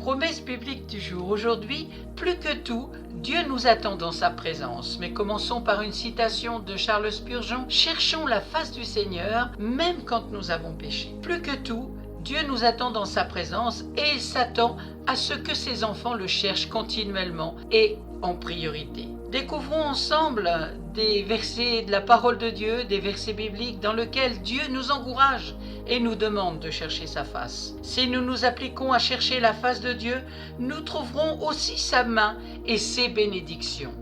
Promesse biblique du jour. Aujourd'hui, plus que tout, Dieu nous attend dans sa présence. Mais commençons par une citation de Charles Spurgeon. Cherchons la face du Seigneur, même quand nous avons péché. Plus que tout, Dieu nous attend dans sa présence et il s'attend à ce que ses enfants le cherchent continuellement et en priorité. Découvrons ensemble des versets de la parole de Dieu, des versets bibliques dans lesquels Dieu nous encourage et nous demande de chercher sa face. Si nous nous appliquons à chercher la face de Dieu, nous trouverons aussi sa main et ses bénédictions.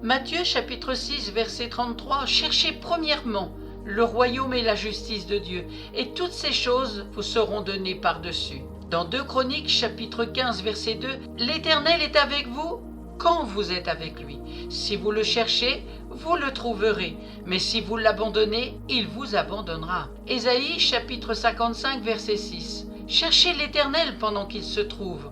Matthieu chapitre 6 verset 33, cherchez premièrement le royaume et la justice de Dieu, et toutes ces choses vous seront données par-dessus. Dans 2 Chroniques chapitre 15 verset 2, l'Éternel est avec vous quand vous êtes avec lui. Si vous le cherchez, vous le trouverez, mais si vous l'abandonnez, il vous abandonnera. Ésaïe chapitre 55 verset 6, cherchez l'Éternel pendant qu'il se trouve,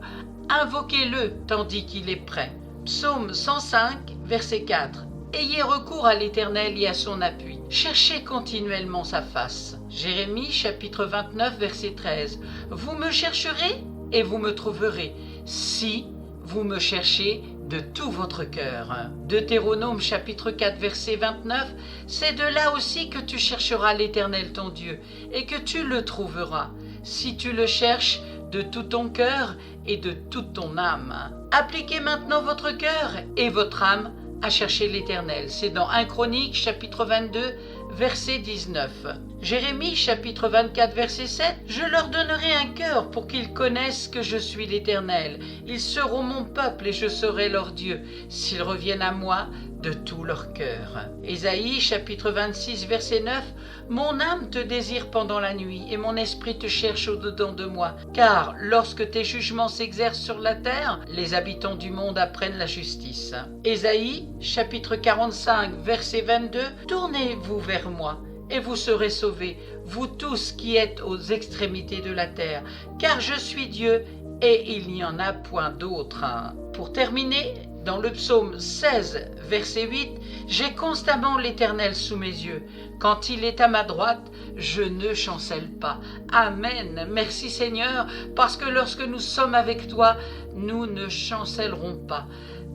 invoquez-le tandis qu'il est prêt. Psaume 105 verset 4, ayez recours à l'Éternel et à son appui. Cherchez continuellement sa face. Jérémie chapitre 29 verset 13, vous me chercherez et vous me trouverez, si vous me cherchez de tout votre cœur. Deutéronome chapitre 4 verset 29, c'est de là aussi que tu chercheras l'Éternel ton Dieu et que tu le trouveras, si tu le cherches de tout ton cœur et de toute ton âme. Appliquez maintenant votre cœur et votre âme à chercher l'Éternel. C'est dans 1 Chronique chapitre 22 verset 19. Jérémie chapitre 24 verset 7, je leur donnerai un cœur pour qu'ils connaissent que je suis l'Éternel. Ils seront mon peuple et je serai leur Dieu, s'ils reviennent à moi de tout leur cœur. Ésaïe chapitre 26 verset 9, mon âme te désire pendant la nuit et mon esprit te cherche au-dedans de moi. Car lorsque tes jugements s'exercent sur la terre, les habitants du monde apprennent la justice. Ésaïe chapitre 45 verset 22, tournez-vous vers moi et vous serez sauvés, vous tous qui êtes aux extrémités de la terre, car je suis Dieu et il n'y en a point d'autre. Pour terminer, dans le psaume 16, verset 8, j'ai constamment l'Éternel sous mes yeux. Quand il est à ma droite, je ne chancelle pas. Amen. Merci Seigneur, parce que lorsque nous sommes avec toi, nous ne chancellerons pas.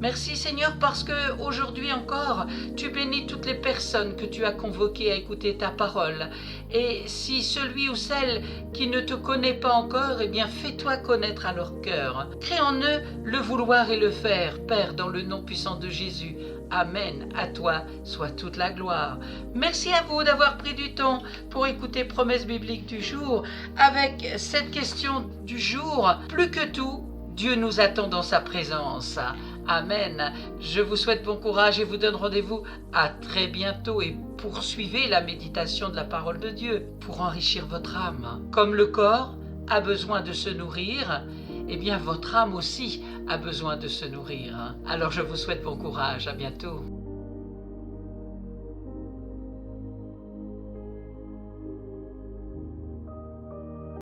Merci Seigneur parce que aujourd'hui encore, tu bénis toutes les personnes que tu as convoquées à écouter ta parole. Et si celui ou celle qui ne te connaît pas encore, eh bien fais-toi connaître à leur cœur. Crée en eux le vouloir et le faire, Père, dans le nom puissant de Jésus. Amen. À toi soit toute la gloire. Merci à vous d'avoir pris du temps pour écouter Promesse biblique du jour avec cette question du jour. Plus que tout, Dieu nous attend dans sa présence. Amen. Je vous souhaite bon courage et vous donne rendez-vous à très bientôt et poursuivez la méditation de la parole de Dieu pour enrichir votre âme. Comme le corps a besoin de se nourrir, eh bien votre âme aussi a besoin de se nourrir. Alors je vous souhaite bon courage. À bientôt.